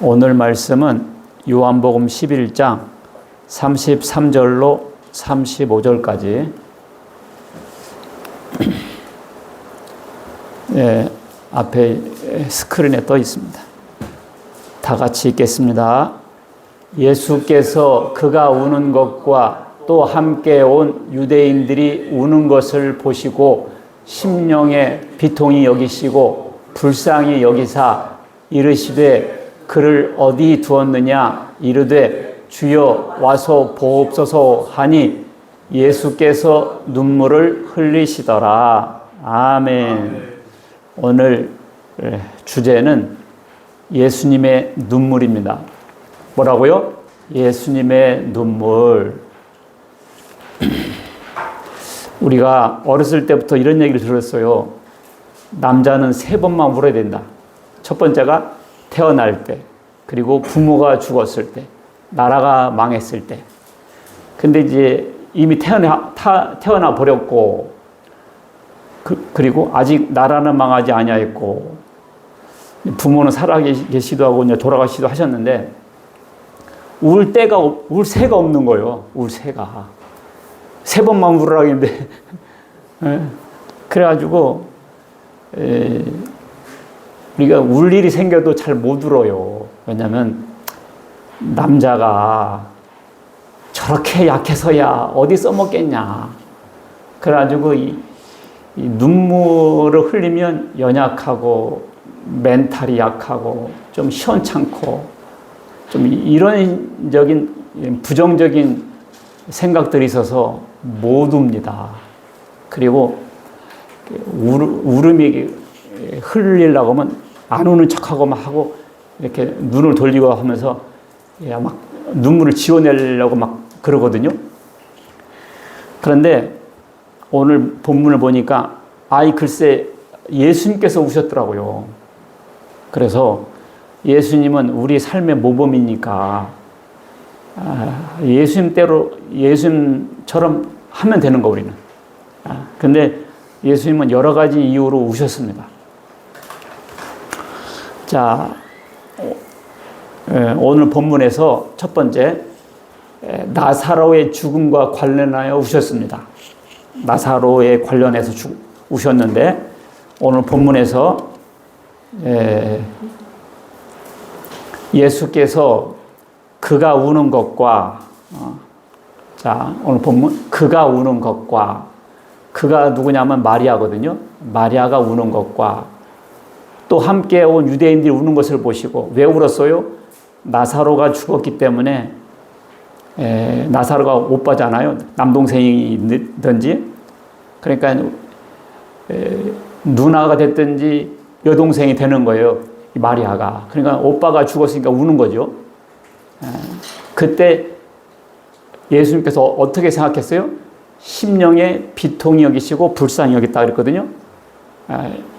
오늘 말씀은 요한복음 11장 33절로 35절까지 앞에 스크린에 떠 있습니다. 다 같이 읽겠습니다. 예수께서 그가 우는 것과 또 함께 온 유대인들이 우는 것을 보시고 심령에 비통히 여기시고 불쌍히 여기사 이르시되 그를 어디 두었느냐 이르되 주여 와서 보옵소서 하니 예수께서 눈물을 흘리시더라. 아멘. 오늘 주제는 예수님의 눈물입니다. 뭐라고요? 예수님의 눈물. 우리가 어렸을 때부터 이런 얘기를 들었어요. 남자는 3번만 울어야 된다. 첫 번째가 태어날 때, 그리고 부모가 죽었을 때, 나라가 망했을 때. 근데 이제 이미 태어나 버렸고, 그리고 아직 나라는 망하지 아니하였고, 부모는 살아 계시도 하고 이제 돌아가시도 하셨는데, 울 새가 없는 거예요. 울 새가. 3번만 울으라고 했는데, 그래가지고, 우리가 울 일이 생겨도 잘 못 울어요. 왜냐면 남자가 저렇게 약해서야 어디 써먹겠냐. 그래가지고 이 눈물을 흘리면 연약하고 멘탈이 약하고 좀 시원찮고 좀 이런적인 부정적인 생각들이 있어서 못 웁니다. 그리고 울음이 흘리려고 하면 안 우는 척하고 막 하고 이렇게 눈을 돌리고 하면서 막 눈물을 지워내려고 막 그러거든요. 그런데 오늘 본문을 보니까 글쎄 예수님께서 우셨더라고요. 그래서 예수님은 우리 삶의 모범이니까 예수님처럼 하면 되는 거 우리는. 근데 예수님은 여러 가지 이유로 우셨습니다. 자, 오늘 본문에서 첫 번째, 나사로의 죽음과 관련하여 우셨습니다. 나사로에 관련해서 우셨는데, 오늘 본문에서 예수께서 그가 우는 것과, 자, 오늘 본문, 그가 우는 것과, 그가 누구냐면 마리아거든요. 마리아가 우는 것과, 또 함께 온 유대인들이 우는 것을 보시고, 왜 울었어요? 나사로가 죽었기 때문에, 나사로가 오빠잖아요. 남동생이든지. 그러니까, 누나가 됐든지 여동생이 되는 거예요. 이 마리아가. 그러니까 오빠가 죽었으니까 우는 거죠. 그때 예수님께서 어떻게 생각했어요? 심령에 비통히 여기시고 불쌍히 여기다 그랬거든요.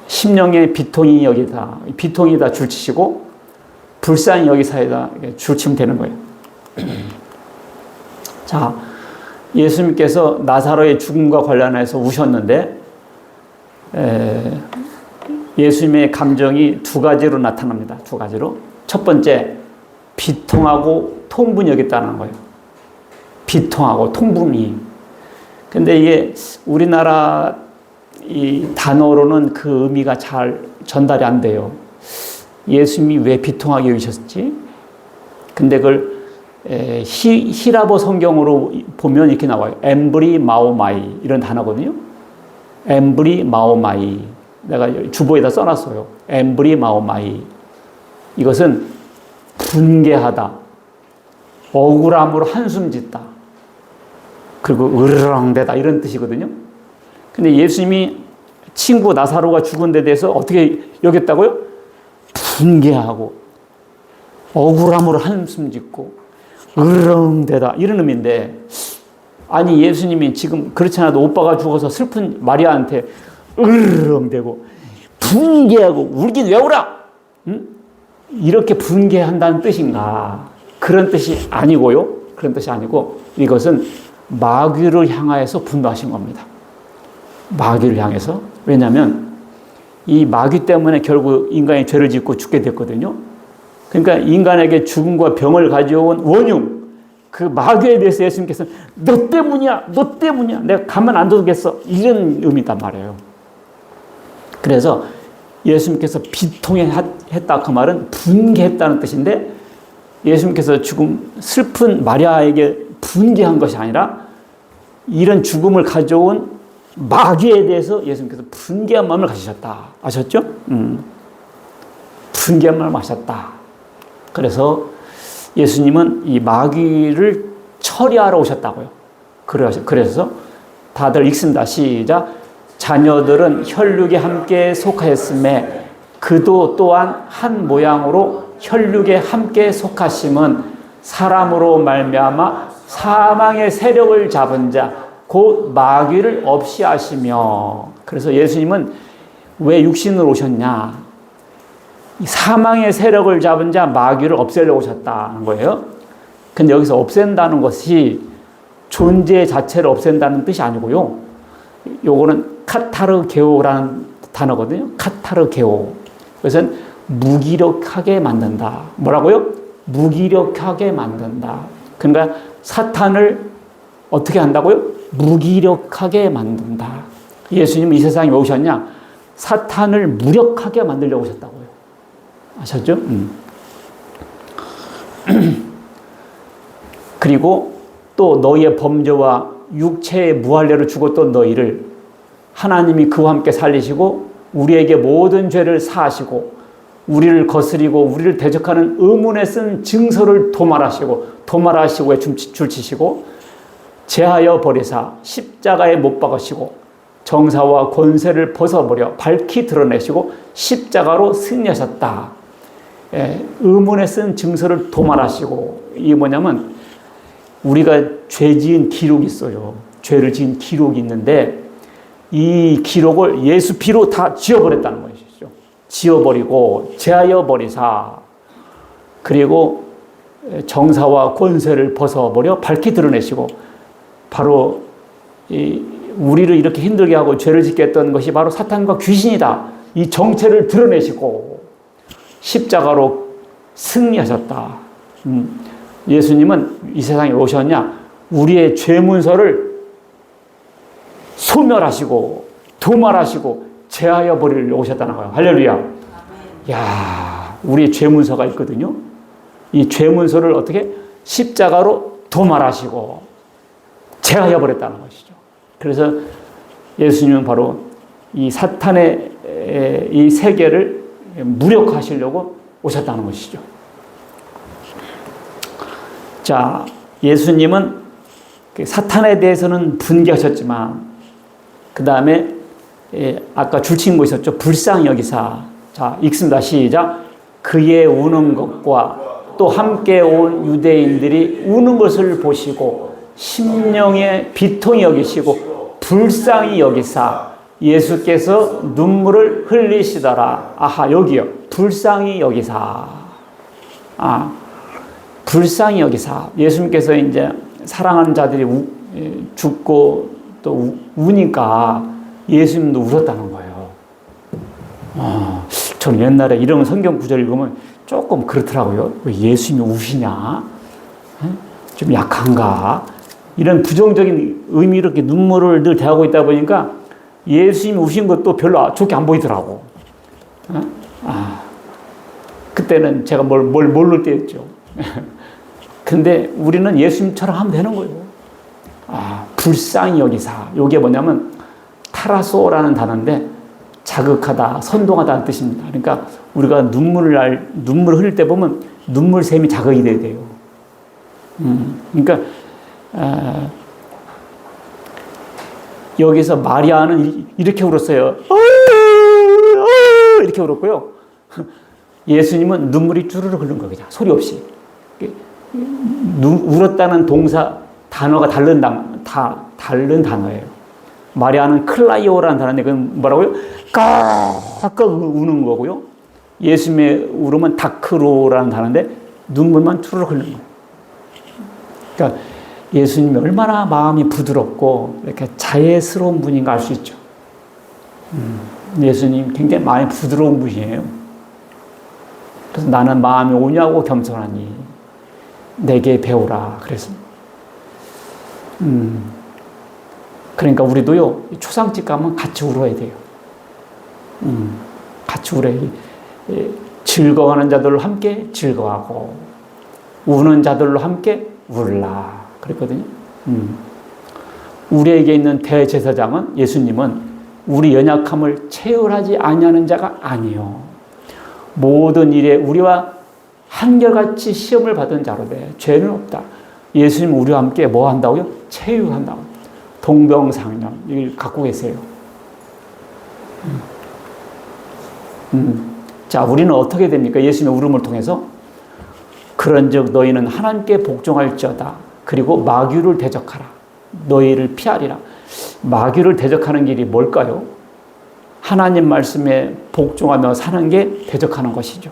심령에 비통히 여기다, 비통이다 줄치시고 불쌍히 여기사에다 줄치면 되는 거예요. 자, 예수님께서 나사로의 죽음과 관련해서 우셨는데 예수님의 감정이 2가지로 나타납니다. 2가지로. 첫 번째, 비통하고 통분이 여겼다는 거예요. 비통하고 통분이. 근데 이게 우리나라 이 단어로는 그 의미가 잘 전달이 안 돼요. 예수님이 왜 비통하게 여기셨지? 근데 그걸 히라보 성경으로 보면 이렇게 나와요. 엠브리 마오마이 이런 단어거든요. 엠브리 마오마이. 내가 주보에다 써놨어요. 엠브리 마오마이. 이것은 분개하다, 억울함으로 한숨 짓다, 그리고 으르렁대다 이런 뜻이거든요. 근데 예수님이 친구 나사로가 죽은 데 대해서 어떻게 여겼다고요? 분개하고 억울함으로 한숨 짓고 으르렁대다 이런 의미인데, 아니 예수님이 지금 그렇지 않아도 오빠가 죽어서 슬픈 마리아한테 으르렁대고 분개하고 울긴 왜 울어? 응? 이렇게 분개한다는 뜻인가? 그런 뜻이 아니고요. 그런 뜻이 아니고 이것은 마귀를 향하여서 분노하신 겁니다. 마귀를 향해서. 왜냐하면 이 마귀 때문에 결국 인간이 죄를 짓고 죽게 됐거든요. 그러니까 인간에게 죽음과 병을 가져온 원흉, 그 마귀에 대해서 예수님께서 너 때문이야, 너 때문이야, 내가 가만 안 둬두겠어, 이런 의미단 말이에요. 그래서 예수님께서 비통했다 그 말은 분개했다는 뜻인데, 예수님께서 죽음, 슬픈 마리아에게 분개한 것이 아니라 이런 죽음을 가져온 마귀에 대해서 예수님께서 분개한 마음을 가지셨다. 아셨죠? 분개한 마음을 가지셨다. 그래서 예수님은 이 마귀를 처리하러 오셨다고요. 그래서 다들 읽습니다. 시작. 자녀들은 혈육에 함께 속하였음에 그도 또한 한 모양으로 혈육에 함께 속하심은 사람으로 말미암아 사망의 세력을 잡은 자 곧 마귀를 없이 하시며. 그래서 예수님은 왜 육신으로 오셨냐? 사망의 세력을 잡은 자 마귀를 없애려고 오셨다는 거예요. 근데 여기서 없앤다는 것이 존재 자체를 없앤다는 뜻이 아니고요. 요거는 카타르게오라는 단어거든요. 카타르게오. 그것은 무기력하게 만든다. 뭐라고요? 무기력하게 만든다. 그러니까 사탄을 어떻게 한다고요? 무기력하게 만든다. 예수님은 이 세상에 왜 오셨냐? 사탄을 무력하게 만들려고 오셨다고요. 아셨죠? 그리고 또 너희의 범죄와 육체의 무할례로 죽었던 너희를 하나님이 그와 함께 살리시고 우리에게 모든 죄를 사하시고 우리를 거스리고 우리를 대적하는 의문에 쓴 증서를 도말하시고 줄치시고 제하여 버리사 십자가에 못 박으시고 정사와 권세를 벗어버려 밝히 드러내시고 십자가로 승리하셨다. 의문에 쓴 증서를 도말하시고, 이게 뭐냐면 우리가 죄 지은 기록이 있어요. 죄를 지은 기록이 있는데 이 기록을 예수 피로 다 지워버렸다는 것이죠. 지워버리고 제하여 버리사, 그리고 정사와 권세를 벗어버려 밝히 드러내시고, 바로 우리를 이렇게 힘들게 하고 죄를 짓게 했던 것이 바로 사탄과 귀신이다. 이 정체를 드러내시고 십자가로 승리하셨다. 예수님은 이 세상에 오셨냐? 우리의 죄문서를 소멸하시고 도말하시고 제하여 버리려 오셨다는 거예요. 할렐루야. 야, 우리의 죄문서가 있거든요. 이 죄문서를 어떻게? 십자가로 도말하시고 제하여 버렸다는 것이죠. 그래서 예수님은 바로 이 사탄의 이 세계를 무력화하시려고 오셨다는 것이죠. 자, 예수님은 사탄에 대해서는 분개하셨지만 그 다음에 아까 줄친 거 있었죠. 불쌍히 여기사. 자, 읽습니다. 시작. 그의 우는 것과 또 함께 온 유대인들이 우는 것을 보시고 심령에 비통히 여기시고 불쌍히 여기사 예수께서 눈물을 흘리시더라. 아하, 여기요. 불쌍히 여기사. 불쌍히 여기사. 예수님께서 이제 사랑하는 자들이 죽고 또 우니까 예수님도 울었다는 거예요. 저는 옛날에 이런 성경 구절 읽으면 조금 그렇더라고요. 왜 예수님이 우시냐? 좀 약한가? 이런 부정적인 의미로 이렇게 눈물을 늘 대하고 있다 보니까 예수님이 우신 것도 별로 좋게 안 보이더라고. 그때는 제가 뭘 모를 때였죠. 근데 우리는 예수님처럼 하면 되는 거예요. 불쌍히 여기사. 이게 뭐냐면 타라소라는 단어인데 자극하다, 선동하다는 뜻입니다. 그러니까 우리가 눈물을 흘릴 때 보면 눈물샘이 자극이 돼야 돼요. 그러니까 여기서 마리아는 이렇게 울었어요. 이렇게 울었고요. 예수님은 눈물이 쭈르르 흐른 거예요. 소리 없이. 울었다는 단어가 다른 단어예요. 마리아는 클라이오라는 단어인데 그건 뭐라고요? 깍깍 우는 거고요. 예수님의 울음은 다크로라는 단어인데 눈물만 쭈르르 흐르는 거예요. 그러니까 예수님이 얼마나 마음이 부드럽고 이렇게 자애스러운 분인가 알 수 있죠. 예수님 굉장히 마음이 부드러운 분이에요. 그래서 나는 마음이 온유하고 겸손하니 내게 배우라. 그래서 그러니까 우리도요 초상집 가면 같이 울어야 돼요. 같이 울어야 돼. 즐거워하는 자들로 함께 즐거워하고 우는 자들로 함께 울라. 그랬거든요. 우리에게 있는 대제사장은 예수님은 우리 연약함을 체휼하지 아니하는 자가 아니요 모든 일에 우리와 한결같이 시험을 받은 자로 돼 죄는 없다. 예수님은 우리와 함께 뭐 한다고요? 체휼한다고. 동병상련 이걸 갖고 계세요. 자, 우리는 어떻게 됩니까? 예수님의 울음을 통해서 그런즉 너희는 하나님께 복종할지어다. 그리고 마귀를 대적하라. 너희를 피하리라. 마귀를 대적하는 길이 뭘까요? 하나님 말씀에 복종하며 사는 게 대적하는 것이죠.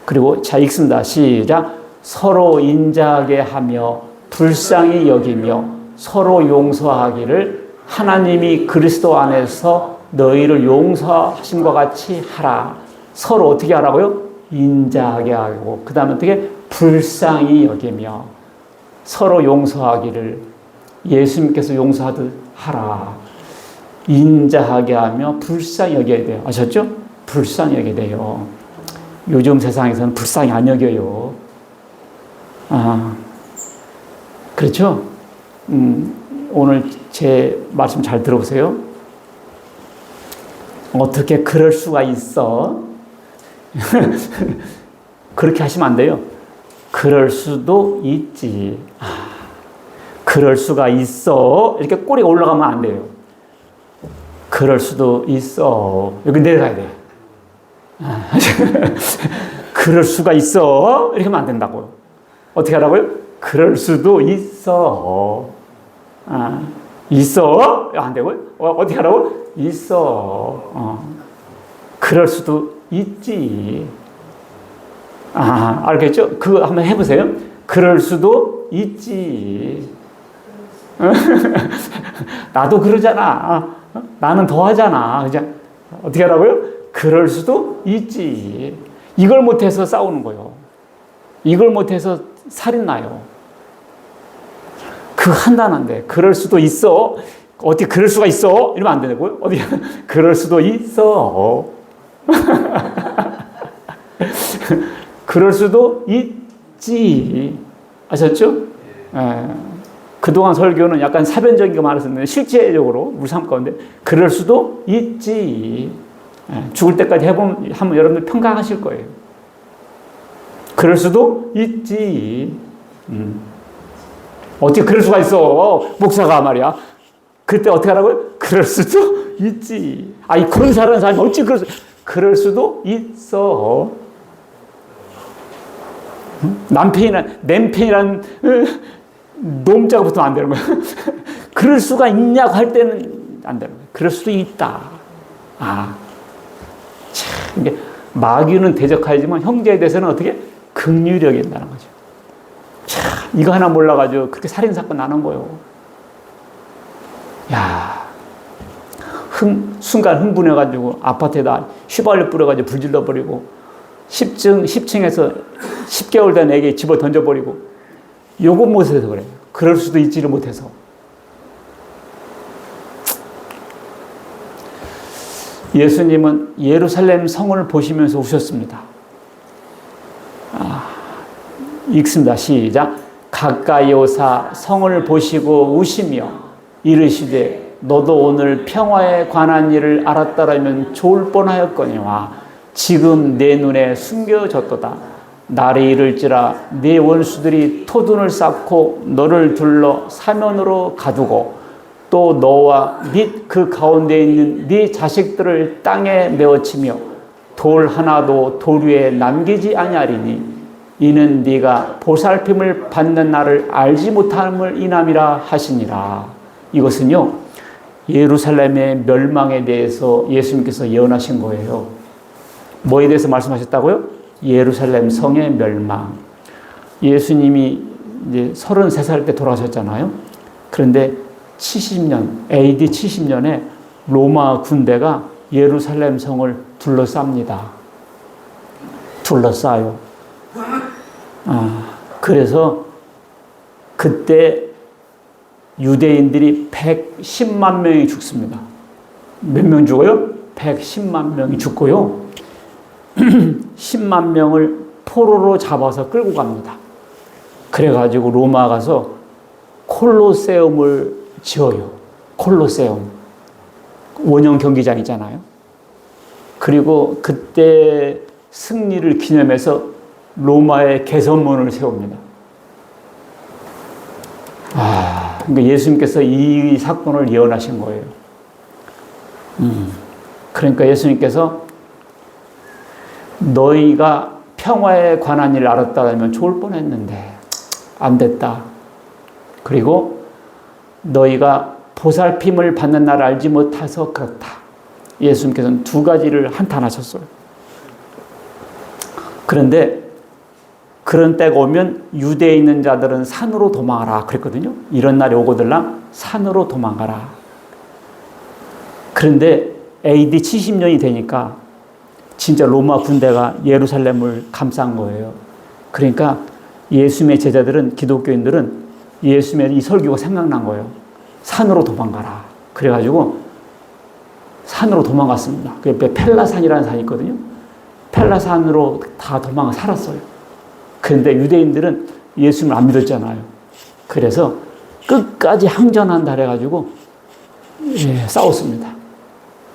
그리고 자 읽습니다. 시작. 서로 인자하게 하며 불쌍히 여기며 서로 용서하기를 하나님이 그리스도 안에서 너희를 용서하심과 같이 하라. 서로 어떻게 하라고요? 인자하게 하고 그 다음에 어떻게? 불쌍히 여기며 서로 용서하기를 예수님께서 용서하듯 하라. 인자하게 하며 불쌍히 여겨야 돼요. 아셨죠? 불쌍히 여겨야 돼요. 요즘 세상에서는 불쌍히 안 여겨요. 그렇죠? 오늘 제 말씀 잘 들어보세요. 어떻게 그럴 수가 있어? 그렇게 하시면 안 돼요. 그럴 수도 있지. 그럴 수가 있어. 이렇게 꼬리가 올라가면 안 돼요. 그럴 수도 있어. 여기 내려가야 돼. 그럴 수가 있어. 이렇게 하면 안 된다고요. 어떻게 하라고요? 그럴 수도 있어. 있어. 안 되고요. 어떻게 하라고? 있어. 그럴 수도 있지. 알겠죠? 그거 한번 해보세요. 그럴 수도 있지. 나도 그러잖아. 나는 더 하잖아. 그죠? 어떻게 하라고요? 그럴 수도 있지. 이걸 못해서 싸우는 거예요. 이걸 못해서 살인 나요. 그거 한다는데 그럴 수도 있어. 어떻게 그럴 수가 있어? 이러면 안 되고요. 어떻게 그럴 수도 있어. 그럴 수도 있지. 아셨죠? 그동안 설교는 약간 사변적인 거 많았었는데 실제적으로 우리 삶 가운데 그럴 수도 있지. 죽을 때까지 해보면 한번 여러분들 평가하실 거예요. 그럴 수도 있지. 어떻게 그럴 수가 있어? 목사가 말이야. 그때 어떻게 하라고요? 그럴 수도 있지. 이 그런 사람이 어찌 그럴 수도 있어. 남편이란 놈자가 붙으면 안 되는 거야. 그럴 수가 있냐고 할 때는 안 되는 거야. 그럴 수도 있다. 참, 이게 마귀는 대적하지만 형제에 대해서는 어떻게? 긍휼히 여긴다는 거죠. 참, 이거 하나 몰라가지고 그렇게 살인사건 나는 거예요. 순간 흥분해가지고 아파트에다 휘발유 뿌려가지고 불 질러버리고 10층에서 10개월 된 애기 집어 던져버리고 요거 못해서 그래요. 그럴 수도 있지를 못해서. 예수님은 예루살렘 성을 보시면서 우셨습니다. 읽습니다. 시작. 가까이 오사 성을 보시고 우시며 이르시되 너도 오늘 평화에 관한 일을 알았더라면 좋을 뻔하였거니와 지금 내 눈에 숨겨졌도다. 날이 이를지라 네 원수들이 토둔을 쌓고 너를 둘러 사면으로 가두고 또 너와 및 그 가운데 있는 네 자식들을 땅에 메어치며 돌 하나도 돌 위에 남기지 아니하리니 이는 네가 보살핌을 받는 날을 알지 못함을 인함이라 하시니라. 이것은요 예루살렘의 멸망에 대해서 예수님께서 예언하신 거예요. 뭐에 대해서 말씀하셨다고요? 예루살렘 성의 멸망. 예수님이 이제 33살 때 돌아가셨잖아요. 그런데 70년, AD 70년에 로마 군대가 예루살렘 성을 둘러쌉니다. 둘러싸요. 그래서 그때 유대인들이 110만 명이 죽습니다. 몇 명 죽어요? 110만 명이 죽고요. 10만 명을 포로로 잡아서 끌고 갑니다. 그래가지고 로마 가서 콜로세움을 지어요. 콜로세움. 원형 경기장 있잖아요. 그리고 그때 승리를 기념해서 로마의 개선문을 세웁니다. 그러니까 예수님께서 이 사건을 예언하신 거예요. 그러니까 예수님께서 너희가 평화에 관한 일을 알았다면 좋을 뻔했는데 안 됐다. 그리고 너희가 보살핌을 받는 날을 알지 못해서 그렇다. 예수님께서는 두 가지를 한탄하셨어요. 그런데 그런 때가 오면 유대에 있는 자들은 산으로 도망하라 그랬거든요. 이런 날이 오거들랑 산으로 도망가라. 그런데 AD 70년이 되니까 진짜 로마 군대가 예루살렘을 감싼 거예요. 그러니까 예수님의 제자들은, 기독교인들은 예수님의 이 설교가 생각난 거예요. 산으로 도망가라. 그래가지고 산으로 도망갔습니다. 그 옆에 펠라산이라는 산이 있거든요. 펠라산으로 다 도망가 살았어요. 그런데 유대인들은 예수님을 안 믿었잖아요. 그래서 끝까지 항전한다 해가지고 싸웠습니다.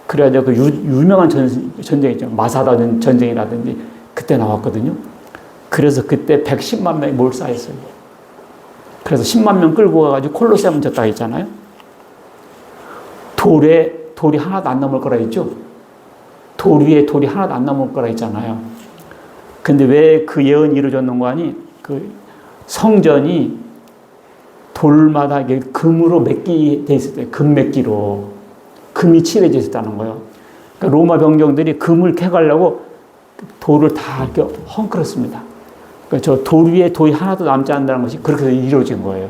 그래가지고 그 유명한 전쟁 있죠. 마사다 전쟁이라든지 그때 나왔거든요. 그래서 그때 110만 명이 몰살했어요. 그래서 10만 명 끌고 가가지고 콜로세움 졌다 했잖아요. 돌이 하나도 안 넘을 거라 했죠. 돌 위에 돌이 하나도 안 넘을 거라 했잖아요. 근데 왜 그 예언이 이루어졌는가 하니 그 성전이 돌마다 금으로 몇기돼 있을 때, 금 몇기로 금이 칠해져 있었다는 거예요. 그러니까 로마 병정들이 금을 캐가려고 돌을 다 이렇게 헝클었습니다. 그러니까 저 돌 위에 돌이 하나도 남지 않는다는 것이 그렇게 이루어진 거예요.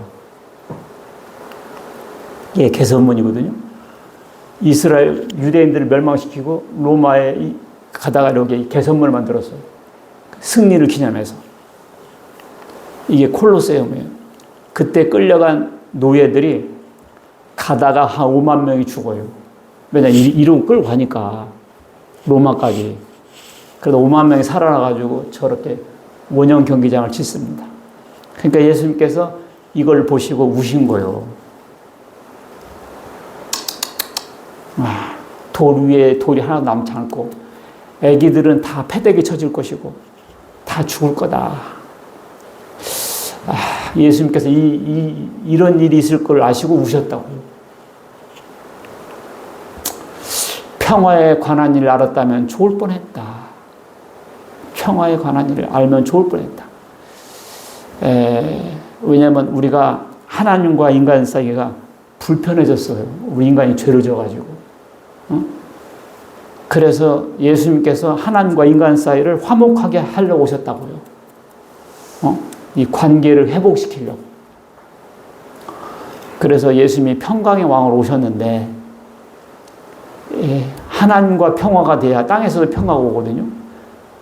이게 개선문이거든요. 이스라엘 유대인들을 멸망시키고 로마에 가다가 여기 개선문을 만들었어요. 승리를 기념해서. 이게 콜로세움이에요. 그때 끌려간 노예들이 가다가 한 5만 명이 죽어요. 왜냐면 이러고 끌고 가니까 로마까지. 그래도 5만 명이 살아나가지고 저렇게 원형 경기장을 짓습니다. 그러니까 예수님께서 이걸 보시고 우신 거예요. 돌 위에 돌이 하나 남지 않고 애기들은 다 패대기 쳐질 것이고 다 죽을 거다. 예수님께서 이런 일이 있을 걸 아시고 우셨다고요. 평화에 관한 일을 알았다면 좋을 뻔했다. 평화에 관한 일을 알면 좋을 뻔했다. 왜냐하면 우리가 하나님과 인간 사이가 불편해졌어요. 우리 인간이 죄를 져가지고. 그래서 예수님께서 하나님과 인간 사이를 화목하게 하려고 오셨다고요. 이 관계를 회복시키려고. 그래서 예수님이 평강의 왕으로 오셨는데 하나님과 평화가 돼야 땅에서도 평화가 오거든요.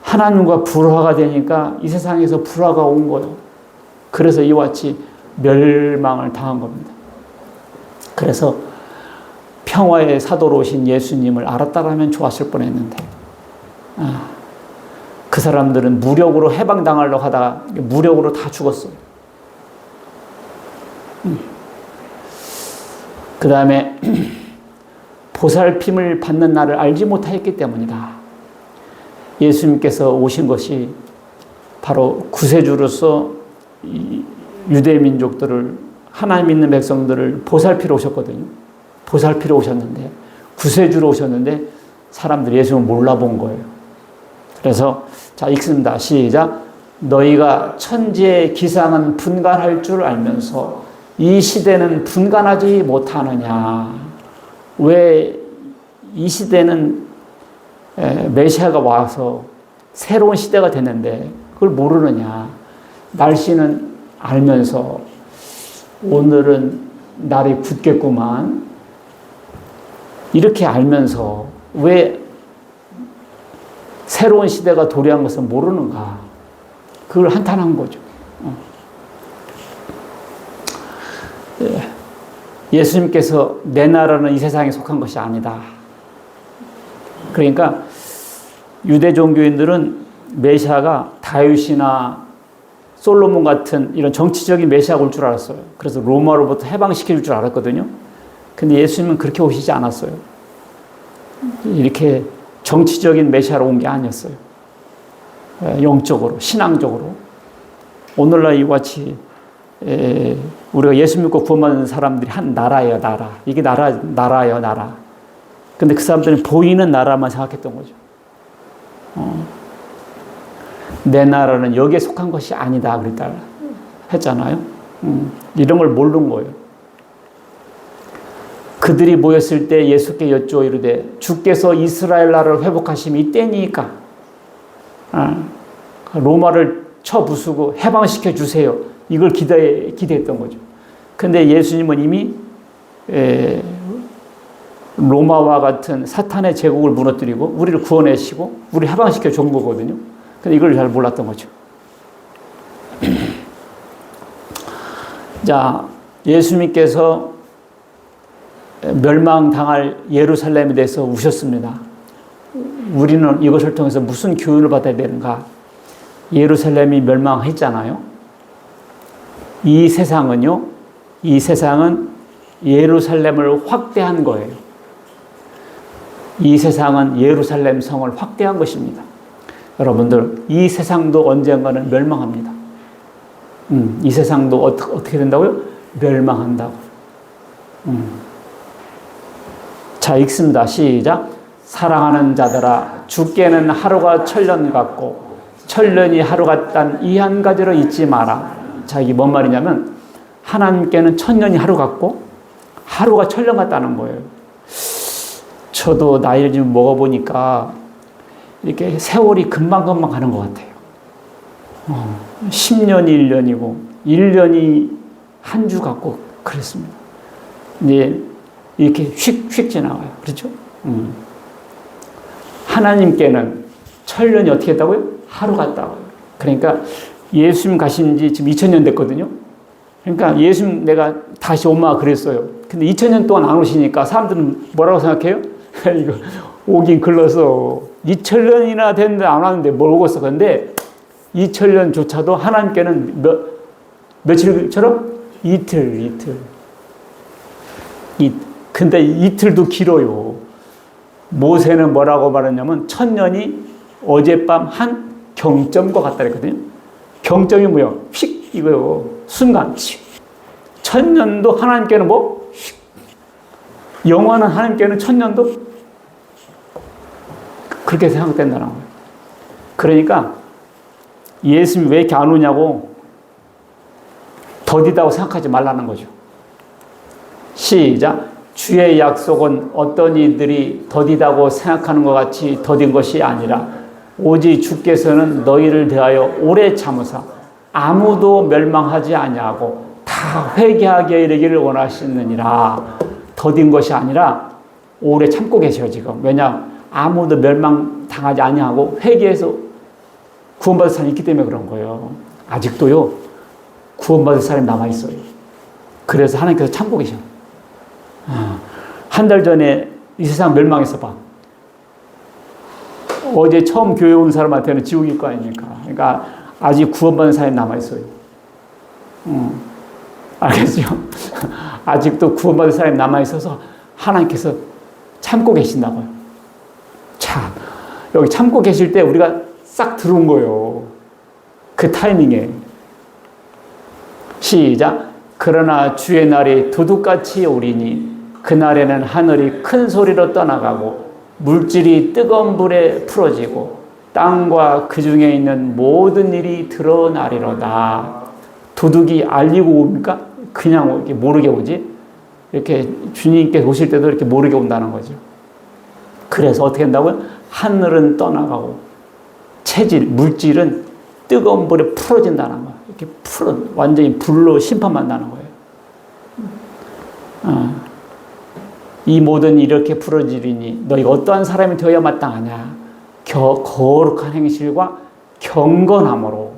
하나님과 불화가 되니까 이 세상에서 불화가 온 거예요. 그래서 이와 같이 멸망을 당한 겁니다. 그래서 평화의 사도로 오신 예수님을 알았다라면 좋았을 뻔했는데 그 사람들은 무력으로 해방당하려고 하다가 무력으로 다 죽었어요. 그 다음에 보살핌을 받는 날을 알지 못하였기 때문이다. 예수님께서 오신 것이 바로 구세주로서 유대 민족들을, 하나님 믿는 백성들을 보살피러 오셨거든요. 보살피러 오셨는데, 구세주로 오셨는데 사람들이 예수님을 몰라본 거예요. 그래서 자, 읽습니다. 시작. 너희가 천지의 기상은 분간할 줄 알면서 이 시대는 분간하지 못하느냐. 왜 이 시대는 메시아가 와서 새로운 시대가 됐는데 그걸 모르느냐. 날씨는 알면서 오늘은 날이 굳겠구만. 이렇게 알면서 왜 새로운 시대가 도래한 것을 모르는가? 그걸 한탄한 거죠. 예수님께서 내 나라는 이 세상에 속한 것이 아니다. 그러니까 유대 종교인들은 메시아가 다윗이나 솔로몬 같은 이런 정치적인 메시아가 올 줄 알았어요. 그래서 로마로부터 해방시킬 줄 알았거든요. 근데 예수님은 그렇게 오시지 않았어요. 이렇게 정치적인 메시아로 온 게 아니었어요. 영적으로, 신앙적으로. 오늘날 이와 같이 우리가 예수 믿고 구원받는 사람들이 한 나라예요, 나라. 이게 나라예요, 나라. 근데 그 사람들은 보이는 나라만 생각했던 거죠. 내 나라는 여기에 속한 것이 아니다. 그랬다 했잖아요. 이런 걸 모르는 거예요. 그들이 모였을 때 예수께 여쭈어 이르되 주께서 이스라엘 나라를 회복하심이 이때니까 로마를 쳐부수고 해방시켜 주세요. 이걸 기대했던 거죠. 근데 예수님은 이미 로마와 같은 사탄의 제국을 무너뜨리고 우리를 구원하시고 우리를 해방시켜 준 거거든요. 근데 이걸 잘 몰랐던 거죠. 자, 예수님께서 멸망당할 예루살렘에 대해서 우셨습니다. 우리는 이것을 통해서 무슨 교훈을 받아야 되는가? 예루살렘이 멸망했잖아요. 이 세상은 예루살렘을 확대한 거예요. 이 세상은 예루살렘 성을 확대한 것입니다. 여러분들, 이 세상도 언젠가는 멸망합니다. 이 세상도 어떻게 된다고요? 멸망한다고. 자, 읽습니다. 시작. 사랑하는 자들아, 주께는 하루가 천년 같고 천년이 하루 같단 이 한 가지로 잊지 마라. 자, 이게 뭔 말이냐면 하나님께는 천년이 하루 같고 하루가 천년 같다는 거예요. 저도 나이를 좀 먹어보니까 이렇게 세월이 금방금방 가는 것 같아요. 10년이 1년이고 1년이 한 주 같고 그랬습니다. 이제 이렇게 휙휙 지나가요. 그렇죠? 하나님께는 천년이 어떻게 했다고요? 하루 같다고요. 그러니까 예수님 가신 지 지금 2000년 됐거든요. 그러니까 예수님 내가 다시 오마 그랬어요. 근데 2000년 동안 안 오시니까 사람들은 뭐라고 생각해요? 이거 오긴 글러서 2000년이나 됐는데 안 왔는데 뭘 오겠어. 근데 2000년조차도 하나님께는 며칠처럼? 이틀. 근데 이틀도 길어요. 모세는 뭐라고 말했냐면 1000년이 어젯밤 한 경점과 같다 그랬거든요. 경점이 뭐야? 휙 이거요. 순간. 1000년도 하나님께는 뭐? 휙. 영원한 하나님께는 1000년도 그렇게 생각된다는 거예요. 그러니까 예수님이 왜 이렇게 안 오냐고 더디다고 생각하지 말라는 거죠. 시작. 주의 약속은 어떤 이들이 더디다고 생각하는 것 같이 더딘 것이 아니라 오직 주께서는 너희를 대하여 오래 참으사 아무도 멸망하지 아니하고 다 회개하게 이르기를 원하시느니라. 더딘 것이 아니라 오래 참고 계셔요 지금. 왜냐? 아무도 멸망당하지 아니하고 회개해서 구원받을 사람이 있기 때문에 그런 거예요. 아직도요 구원받을 사람이 남아있어요. 그래서 하나님께서 참고 계셔. 한 달 전에 이 세상 멸망했어 봐. 어제 처음 교회 온 사람한테는 지옥일 거 아닙니까? 그러니까 아직 구원받은 사람이 남아있어요. 알겠죠? 아직도 구원받은 사람이 남아있어서 하나님께서 참고 계신다고요. 참, 여기 참고 계실 때 우리가 싹 들어온 거예요. 그 타이밍에. 시작. 그러나 주의 날이 도둑같이 오리니 그날에는 하늘이 큰 소리로 떠나가고 물질이 뜨거운 불에 풀어지고 땅과 그 중에 있는 모든 일이 드러나리로다. 도둑이 알리고 옵니까? 그냥 이렇게 모르게 오지? 이렇게 주님께 오실 때도 이렇게 모르게 온다는 거죠. 그래서 어떻게 한다고요? 하늘은 떠나가고 물질은 뜨거운 불에 풀어진다는 거예요. 이렇게 완전히 불로 심판받는다는 거예요. 이 모든 일이 이렇게 풀어지리니 너희가 어떠한 사람이 되어야 마땅하냐? 거룩한 행실과 경건함으로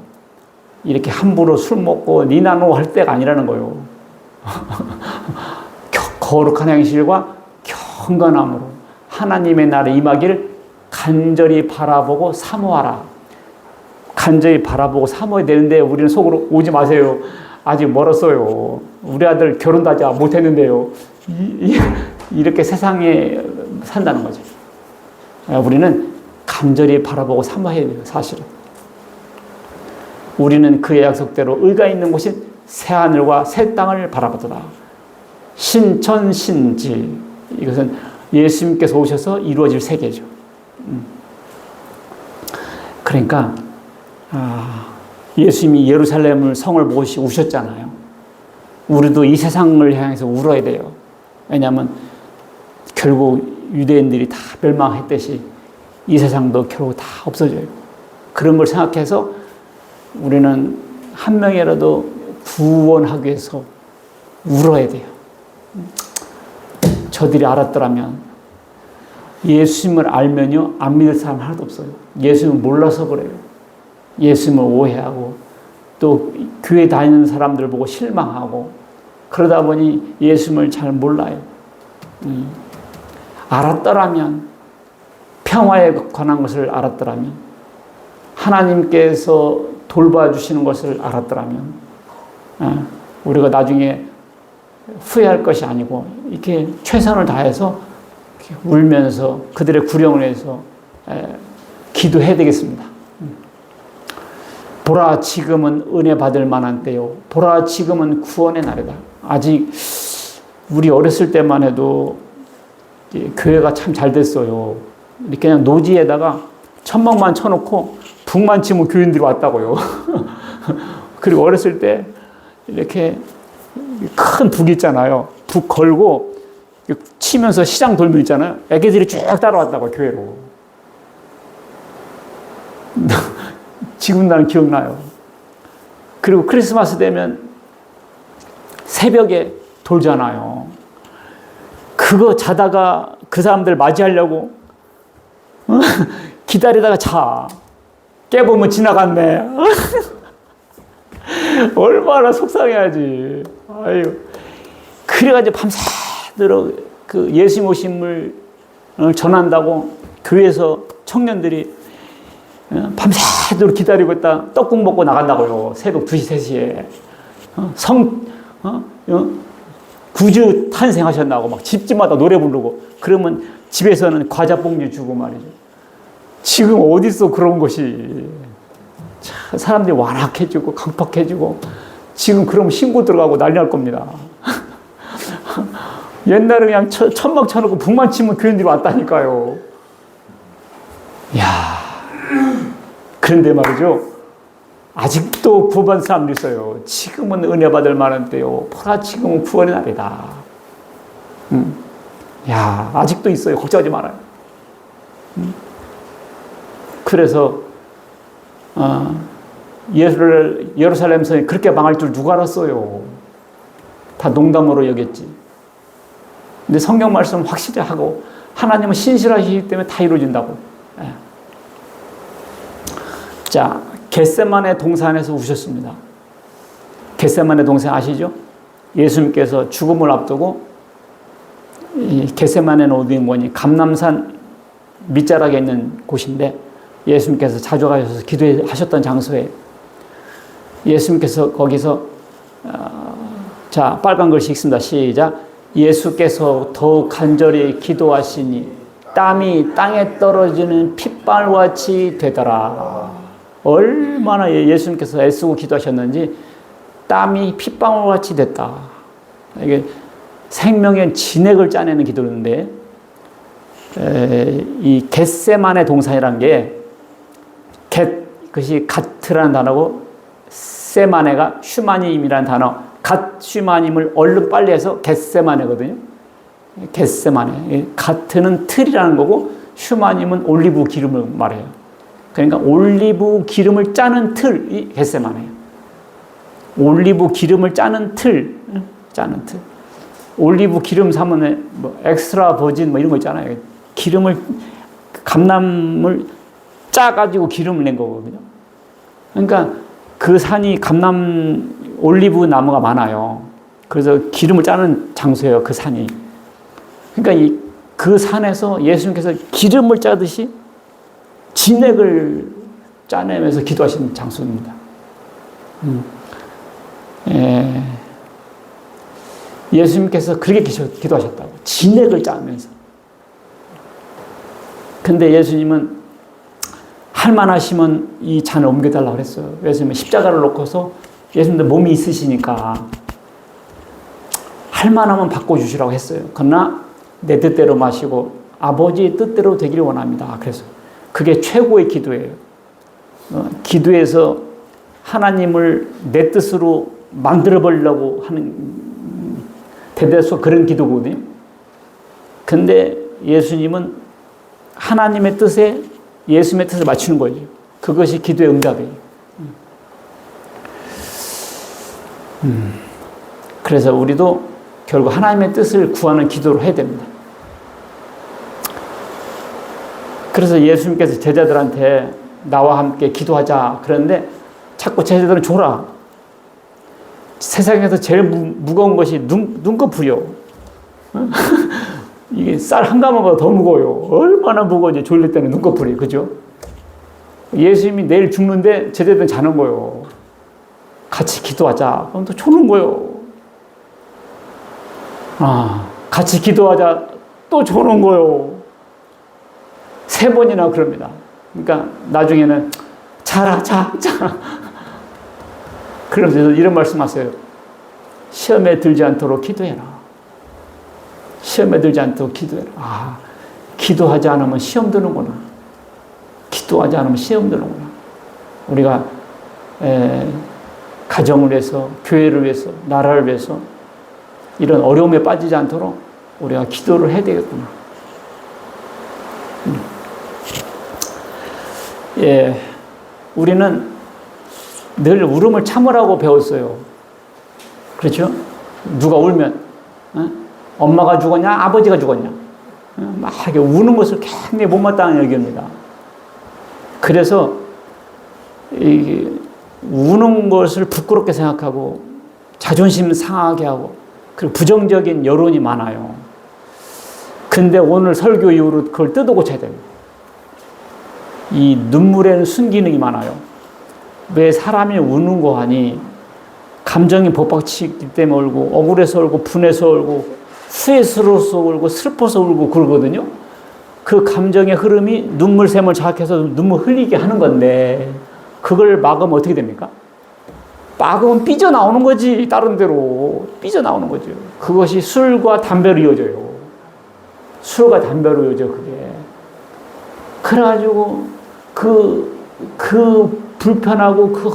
이렇게 함부로 술 먹고 니나노 할 때가 아니라는 거예요. 거룩한 행실과 경건함으로 하나님의 나라에 임하기를 간절히 바라보고 사모하라. 간절히 바라보고 사모해야 되는데 우리는 속으로 오지 마세요. 아직 멀었어요. 우리 아들 결혼도 아직 못했는데요. 이렇게 세상에 산다는 거죠. 우리는 간절히 바라보고 사모해야 돼요. 사실은. 우리는 그의 약속대로 의가 있는 곳인 새하늘과 새 땅을 바라보더라. 신천신지, 이것은 예수님께서 오셔서 이루어질 세계죠. 그러니까 예수님이 예루살렘을 성을 보고 우셨잖아요. 우리도 이 세상을 향해서 울어야 돼요. 왜냐하면 결국 유대인들이 다 멸망했듯이 이 세상도 결국 다 없어져요. 그런 걸 생각해서 우리는 한 명이라도 구원하기 위해서 울어야 돼요. 저들이 알았더라면, 예수님을 알면요 안 믿을 사람 하나도 없어요. 예수님을 몰라서 그래요. 예수님을 오해하고 또 교회 다니는 사람들 보고 실망하고 그러다 보니 예수님을 잘 몰라요. 알았더라면, 평화에 관한 것을 알았더라면, 하나님께서 돌봐주시는 것을 알았더라면 우리가 나중에 후회할 것이 아니고 이렇게 최선을 다해서 이렇게 울면서 그들의 구령을 해서 기도해야 되겠습니다. 보라, 지금은 은혜 받을 만한 때요. 보라, 지금은 구원의 날이다. 아직 우리 어렸을 때만 해도 교회가 참 잘 됐어요. 이렇게 그냥 노지에다가 천막만 쳐놓고 북만 치면 교인들이 왔다고요. 그리고 어렸을 때 이렇게 큰 북 있잖아요. 북 걸고 치면서 시장 돌면 있잖아요. 애기들이 쭉 따라왔다고, 교회로. 지금 나는 기억나요. 그리고 크리스마스 되면 새벽에 돌잖아요. 그거 자다가 그 사람들 맞이하려고 기다리다가 자. 깨보면 지나갔네. 얼마나 속상해야지. 아유. 그래가지고 밤새도록 그 예수님 오심을 전한다고 교회에서 청년들이 밤새도록 기다리고 있다 떡국 먹고 나간다고요. 새벽 2시, 3시에. 구주 탄생하셨나고 막 집집마다 노래 부르고, 그러면 집에서는 과자 봉지 주고 말이죠. 지금 어딨어 그런 것이. 사람들이 완악해지고 강팍해지고, 지금 그러면 신고 들어가고 난리 날 겁니다. 옛날에 그냥 천막 쳐놓고 북만 치면 교인들이 왔다니까요. 이야. 그런데 말이죠, 아직도 구원받은 사람들이 있어요. 지금은 은혜 받을 만한 때요. 보라, 지금은 구원의 날이다. 야, 아직도 있어요. 걱정하지 말아요. 그래서 예루살렘 성이 그렇게 망할 줄 누가 알았어요. 다 농담으로 여겼지. 근데 성경 말씀 확실히 하고 하나님은 신실하시기 때문에 다 이루어진다고. 자, 겟세마네 동산에서 우셨습니다. 겟세마네 동산 아시죠? 예수님께서 죽음을 앞두고 겟세마네는 어디인 거니? 감람산 밑자락에 있는 곳인데 예수님께서 자주 가셔서 기도하셨던 장소에 예수님께서 거기서 자, 빨간 글씨 읽습니다. 시작. 예수께서 더욱 간절히 기도하시니 땀이 땅에 떨어지는 핏방울같이 되더라. 얼마나 예수님께서 애쓰고 기도하셨는지 땀이 핏방울같이 됐다. 이게 생명의 진액을 짜내는 기도인데, 이 겟세마네 동산이라는 게 그것이 가트라는 단어고 세마네가 슈마님이라는 단어, 갓 슈마님을 얼른 빨리 해서 겟세마네거든요. 겟세마네. 가트는 틀이라는 거고 슈마님은 올리브 기름을 말해요. 그러니까 올리브 기름을 짜는 틀이 겟세마네예요. 올리브 기름을 짜는 틀. 올리브 기름 사면 뭐 엑스트라 버진 뭐 이런 거 있잖아요. 기름을, 감람을 짜가지고 기름을 낸 거거든요. 그러니까 그 산이 감람 올리브 나무가 많아요. 그래서 기름을 짜는 장소예요, 그 산이. 그러니까 그 산에서 예수님께서 기름을 짜듯이 진액을 짜내면서 기도하신 장소입니다. 예수님께서 그렇게 기도하셨다고. 진액을 짜면서. 근데 예수님은 할만하시면 이 잔을 옮겨달라고 그랬어요. 예수님은 십자가를 놓고서 예수님도 몸이 있으시니까 할만하면 바꿔주시라고 했어요. 그러나 내 뜻대로 마시고 아버지의 뜻대로 되기를 원합니다. 그래서 그게 최고의 기도예요. 기도에서 하나님을 내 뜻으로 만들어 보려고 하는 대대로 그런 기도거든요. 근데 예수님은 하나님의 뜻에 예수님의 뜻을 맞추는 거예요. 그것이 기도의 응답이에요. 그래서 우리도 결국 하나님의 뜻을 구하는 기도를 해야 됩니다. 그래서 예수님께서 제자들한테 나와 함께 기도하자 그러는데 자꾸 제자들은 줘라. 세상에서 제일 무거운 것이 눈꺼풀이요. 이게 쌀 한 가마보다 더 무거워요. 얼마나 무거운지 졸릴 때는 눈꺼풀이, 그죠? 예수님이 내일 죽는데 제자들은 자는 거예요. 같이 기도하자. 그럼 또 조는 거예요. 같이 기도하자. 또 조는 거예요. 3번이나 그럽니다. 그러니까 나중에는 자라. 그러면서 이런 말씀하세요. 시험에 들지 않도록 기도해라. 시험에 들지 않도록 기도해라. 기도하지 않으면 시험 드는구나. 기도하지 않으면 시험 드는구나. 우리가 가정을 위해서, 교회를 위해서, 나라를 위해서 이런 어려움에 빠지지 않도록 우리가 기도를 해야 되겠구나. 우리는 늘 울음을 참으라고 배웠어요. 그렇죠? 누가 울면 엄마가 죽었냐, 아버지가 죽었냐, 막 이렇게 우는 것을 굉장히 못마땅하게 여깁니다. 그래서 우는 것을 부끄럽게 생각하고 자존심 상하게 하고 그리고 부정적인 여론이 많아요. 근데 오늘 설교 이후로 그걸 뜯어 고쳐야 됩니다. 이 눈물에는 순기능이 많아요. 왜 사람이 우는 거 하니 감정이勃박치기 때문에 울고 억울해서 울고 분해서 울고 후회스러워서 울고 슬퍼서 울고 그러거든요. 그 감정의 흐름이 눈물샘을 자극해서 눈물 흘리게 하는 건데 그걸 막으면 어떻게 됩니까? 막으면 삐져나오는 거지. 다른 데로 삐져나오는 거죠. 그것이 술과 담배로 이어져요. 술과 담배로 이어져 그게. 그래가지고 그 불편하고 그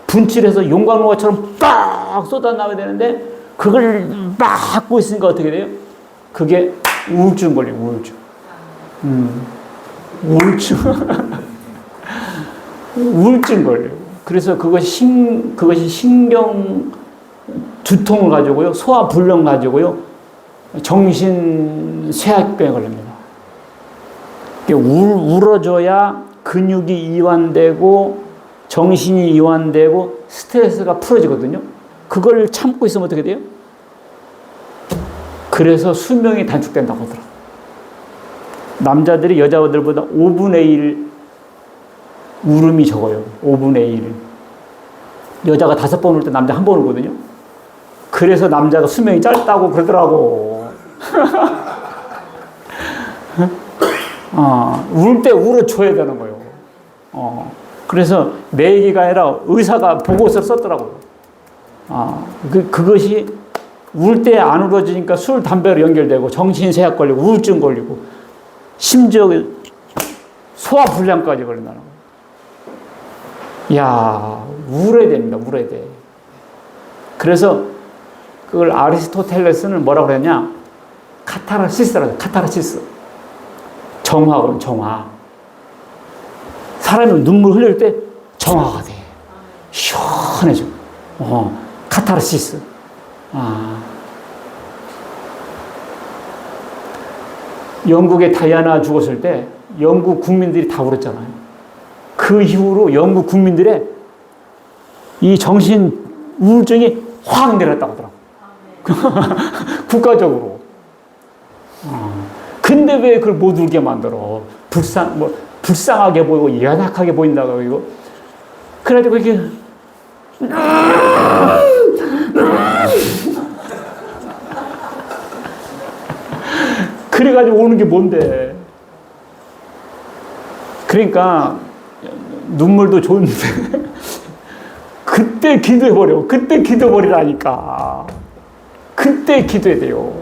분칠해서 용광로처럼 빡 쏟아나와야 되는데 그걸 막고 있으니까 어떻게 돼요? 그게 우울증 걸려요. 우울증. 우울증 걸려요. 그래서 그것이 신경 두통을 가지고요. 소화불량 가지고요. 정신 쇠약병에 걸립니다. 울어줘야 근육이 이완되고 정신이 이완되고 스트레스가 풀어지거든요. 그걸 참고 있으면 어떻게 돼요? 그래서 수명이 단축된다고 하더라고요. 남자들이 여자들보다 5분의 1 울음이 적어요. 5분의 1. 여자가 5번 울 때 남자 1번 울거든요. 그래서 남자가 수명이 짧다고 그러더라고. 울 때 울어줘야 되는 거예요. 그래서 내 얘기가 아니라 의사가 보고서를 썼더라고요. 그것이 울 때 안 울어지니까 술, 담배로 연결되고 정신쇠약 걸리고 우울증 걸리고 심지어 소화불량까지 걸린다는 거예요. 이야, 울어야 됩니다. 울어야 돼. 그래서 그걸 아리스토텔레스는 뭐라고 그랬냐? 카타르시스라고 해요. 카타르시스. 정화거든, 정화. 사람이 눈물 흘릴 때 정화가 돼. 시원해져. 카타르시스. 영국의 다이아나 죽었을 때 영국 국민들이 다 울었잖아요. 그 이후로 영국 국민들의 이 정신 우울증이 확 내렸다고 하더라고. 국가적으로. 근데 왜 그걸 못 울게 만들어? 불쌍하게 보이고 연약하게 보인다고 이거. 그래가지고 이게 그래가지고 오는 게 뭔데? 그러니까 눈물도 좋은데 그때 기도해버려. 그때 기도해버리라니까. 그때 기도해야 돼요.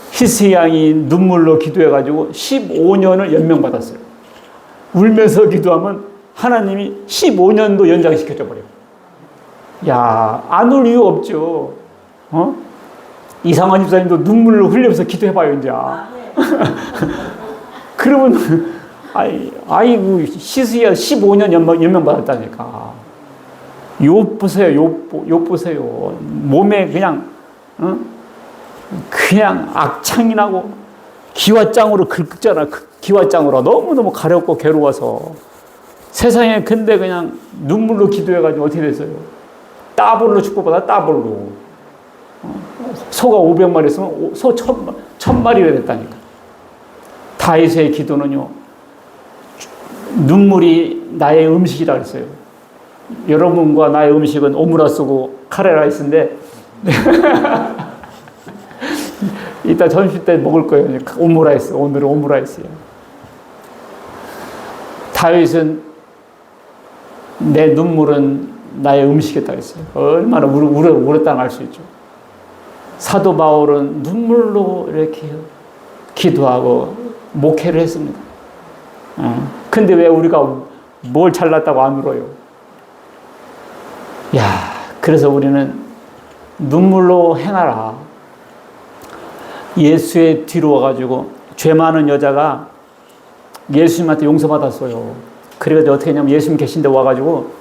히스양이 눈물로 기도해가지고 15년을 연명받았어요. 울면서 기도하면 하나님이 15년도 연장시켜줘 버려요. 야, 안 울 이유 없죠. 이상환 집사님도 눈물로 흘리면서 기도해봐요, 이제. 그러면, 아이고, 히스야 15년 연명받았다니까. 욥 보세요, 욥 보세요. 몸에 그냥, 그냥 악창이 나고, 기와장으로 긁잖아. 기와장으로. 너무너무 가렵고 괴로워서. 세상에 근데 그냥 눈물로 기도해가지고 어떻게 됐어요? 따블로 축복받아, 따블로. 소가 500마리 있으면 소 1000마리가 됐다니까. 다윗의 기도는요, 눈물이 나의 음식이라 했어요. 여러분과 나의 음식은 오므라스고 카레라이스인데, 이따 점심 때 먹을 거예요. 오므라이스. 오늘은 오므라이스예요. 다윗은 내 눈물은 나의 음식이었다고 했어요. 얼마나 울었다는 알 수 있죠. 사도 바울은 눈물로 이렇게 기도하고 목회를 했습니다. 근데 왜 우리가 뭘 잘났다고 안 울어요? 야, 그래서 우리는 눈물로 행하라. 예수의 뒤로 와가지고 죄 많은 여자가 예수님한테 용서받았어요. 그래가지고 어떻게 했냐면 예수님 계신 데 와가지고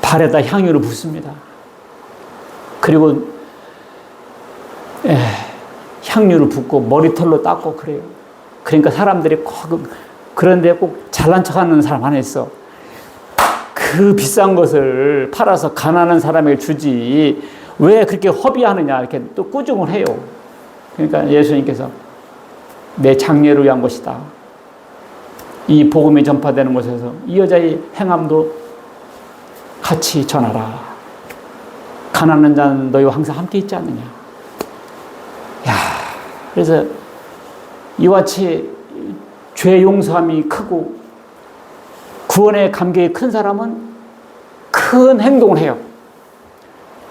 발에다 향유를 붓습니다. 그리고 향유를 붓고 머리털로 닦고 그래요. 그러니까 사람들이 그런데 꼭 잘난 척하는 사람 하나 있어. 그 비싼 것을 팔아서 가난한 사람에게 주지 왜 그렇게 허비하느냐 이렇게 또 꾸중을 해요. 그러니까 예수님께서 내 장례를 위한 것이다. 이 복음이 전파되는 곳에서 이 여자의 행함도 같이 전하라. 가난한 자는 너희와 항상 함께 있지 않느냐. 야, 그래서 이와 같이 죄 용서함이 크고 구원의 감격이 큰 사람은 큰 행동을 해요.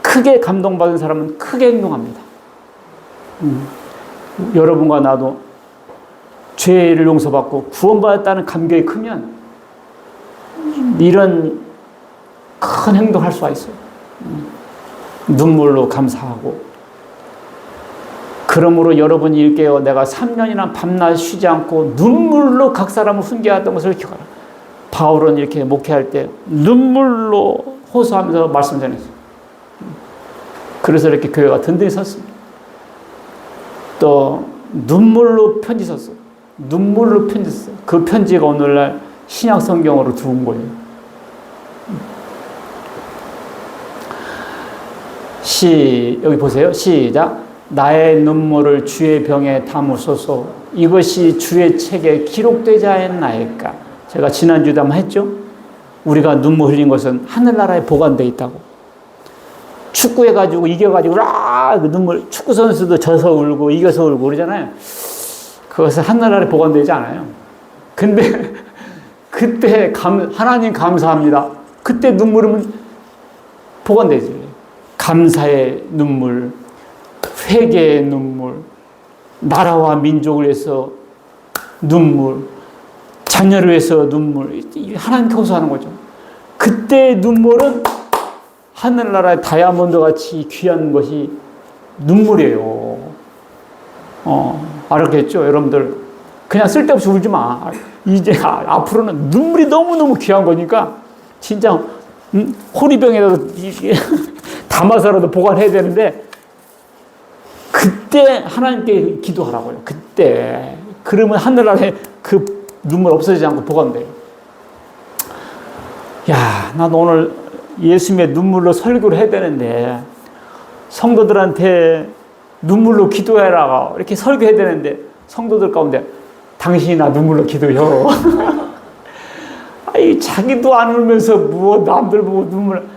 크게 감동받은 사람은 크게 행동합니다. 여러분과 나도 죄를 용서받고 구원받았다는 감격이 크면 이런 큰 행동을 할 수가 있어요. 눈물로 감사하고. 그러므로 여러분이 일깨워 내가 3년이나 밤낮 쉬지 않고 눈물로 각 사람을 훈계했던 것을 기억하라. 바울은 이렇게 목회할 때 눈물로 호소하면서 말씀 전했어요. 그래서 이렇게 교회가 든든히 섰습니다. 또 눈물로 편지 썼어요. 눈물로 편지 썼어요. 그 편지가 오늘날 신약 성경으로 들어온 거예요. 여기 보세요. 시작. 나의 눈물을 주의 병에 담으소서. 이것이 주의 책에 기록되지 않나이까. 제가 지난주에도 한번 했죠. 우리가 눈물 흘린 것은 하늘나라에 보관되어 있다고. 축구해가지고 이겨가지고 그 눈물, 축구 선수도 져서 울고 이겨서 울고 그러잖아요. 그것은 하늘나라에 보관되지 않아요. 근데 그때 하나님 감사합니다. 그때 눈물은 보관되지. 감사의 눈물, 회개의 눈물, 나라와 민족을 위해서 눈물, 자녀를 위해서 눈물, 하나님께 호소하는 거죠. 그때의 눈물은 하늘나라의 다이아몬드 같이 귀한 것이 눈물이에요. 알았겠죠? 여러분들. 그냥 쓸데없이 울지 마. 이제 앞으로는 눈물이 너무너무 귀한 거니까 진짜 호리병에다가 담아서라도 보관해야 되는데 그때 하나님께 기도하라고요. 그때. 그러면 하늘나라에 그 눈물 없어지지 않고 보관돼요. 야, 난 오늘 예수님의 눈물로 설교를 해야 되는데 성도들한테 눈물로 기도해라 이렇게 설교해야 되는데 성도들 가운데 당신이 나 눈물로 기도해요. 아이, 자기도 안 울면서 뭐 남들 보고 눈물.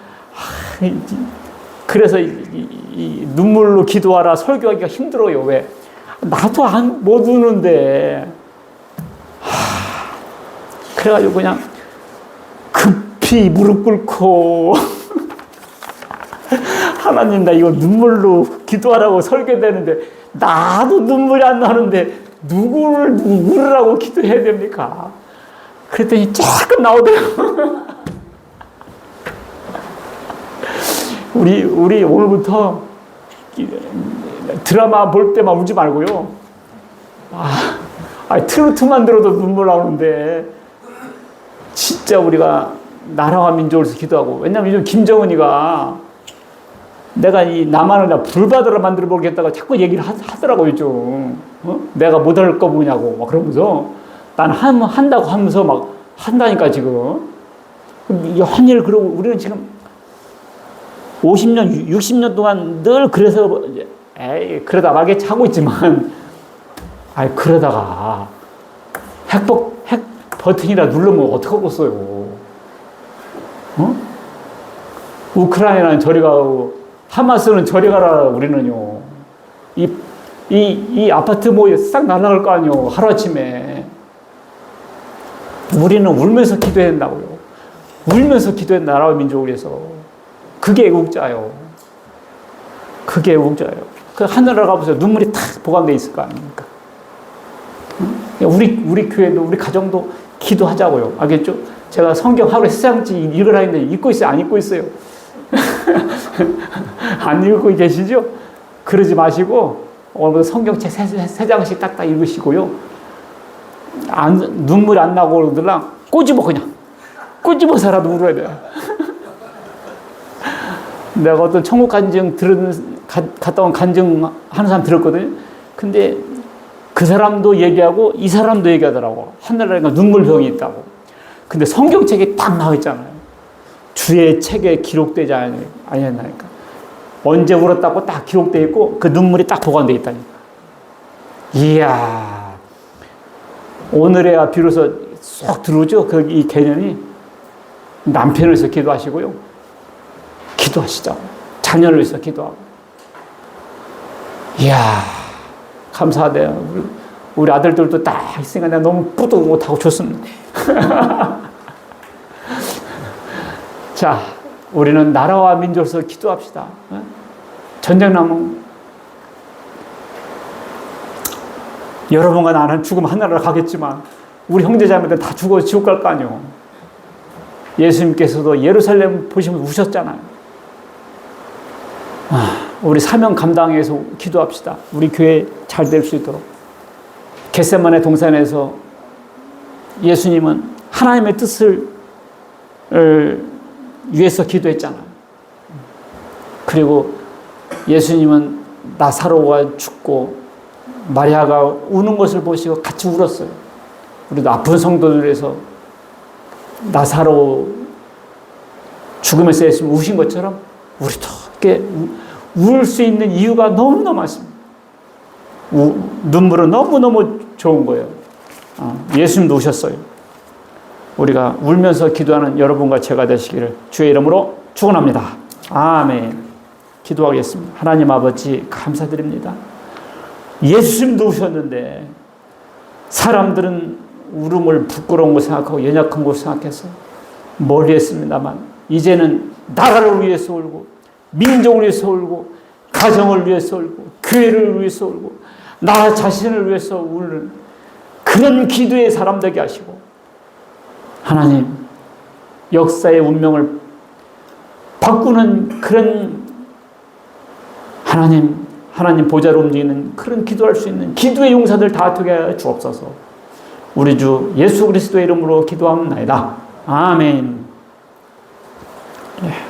그래서 이 눈물로 기도하라 설교하기가 힘들어요. 왜? 나도 못 우는데. 그래가지고 그냥 급히 무릎 꿇고 하나님, 나 이거 눈물로 기도하라고 설교되는데 나도 눈물이 안 나는데 누구라고 기도해야 됩니까? 그랬더니 조금 나오더라고요. 우리 오늘부터 드라마 볼 때만 울지 말고요. 트로트만 들어도 눈물 나오는데 진짜 우리가 나라와 민족을 위해서 기도하고. 왜냐면 요즘 김정은이가 내가 이 남한을 불바다로 만들어 보겠다고 자꾸 얘기를 하더라고요, 좀. 내가 못할 거 뭐냐고 막 그러면서 난 한다고 하면서 막 한다니까 지금. 한일 그러고 우리는 지금 50년, 60년 동안 늘 그래서 그러다 말겠지 하고 있지만 그러다가 핵 버튼이라 누르면 어떡하겠어요. 우크라이나는 저리 가고 하마스는 저리 가라. 우리는요. 이 아파트 뭐 싹 날아갈 거 아니요. 하루아침에. 우리는 울면서 기도해야 된다고요. 울면서 기도해 나라와 민족을 위해서. 그게 애국자예요. 그게 애국자예요. 그 하늘을 가보세요. 눈물이 탁 보관되어 있을 거 아닙니까? 우리 교회도 우리 가정도 기도하자고요. 알겠죠? 제가 성경 하루에 3장씩 읽으라 했는데 읽고 있어요? 안 읽고 있어요? 안 읽고 계시죠? 그러지 마시고 오늘부터 성경책 3장씩 딱딱 읽으시고요. 눈물이 안 나고 그러더라 꼬집어서라도 울어야 돼요. 내가 어떤 천국 간증 갔다 온 간증 하는 사람 들었거든요. 근데 그 사람도 얘기하고 이 사람도 얘기하더라고. 하늘나라가 눈물병이 있다고. 근데 성경책에 딱 나와 있잖아요. 주의 책에 기록되지 않았나니까. 언제 울었다고 딱 기록되어 있고 그 눈물이 딱 보관되어 있다니까. 이야, 오늘에야 비로소 쏙 들어오죠. 이 개념이. 남편을 위해서 기도하시고요. 기도하시죠. 자녀를 위해서 기도하고. 이야, 감사하대요. 우리 아들들도 딱 있으니까 내가 너무 뿌듯하고 좋습니다. 자, 우리는 나라와 민족에서 기도합시다. 전쟁 나면 여러분과 나는 죽음 하나로 가겠지만 우리 형제자매들 다 죽어 지옥 갈 거 아니에요. 예수님께서도 예루살렘 보시면 우셨잖아요. 우리 사명 감당해서 기도합시다. 우리 교회 잘 될 수 있도록. 겟세마네 동산에서 예수님은 하나님의 뜻을 위해서 기도했잖아요. 그리고 예수님은 나사로가 죽고 마리아가 우는 것을 보시고 같이 울었어요. 우리도 아픈 성도들 위해서 나사로 죽음에서 예수님 우신 것처럼 우리도 이렇게 울 수 있는 이유가 너무너무 많습니다. 눈물은 너무너무 좋은 거예요. 예수님도 우셨어요. 우리가 울면서 기도하는 여러분과 제가 되시기를 주의 이름으로 축원합니다. 아멘. 기도하겠습니다. 하나님 아버지 감사드립니다. 예수님도 우셨는데 사람들은 울음을 부끄러운 거 생각하고 연약한 거 생각해서 멀리 했습니다만 이제는 나라를 위해서 울고 민족을 위해서 울고 가정을 위해서 울고 교회를 위해서 울고 나 자신을 위해서 우는 그런 기도의 사람 되게 하시고 하나님 역사의 운명을 바꾸는 그런 하나님 보좌로 움직이는 그런 기도할 수 있는 기도의 용사들 다 되게 하여 주옵소서. 우리 주 예수 그리스도의 이름으로 기도합니다. 아멘. 예.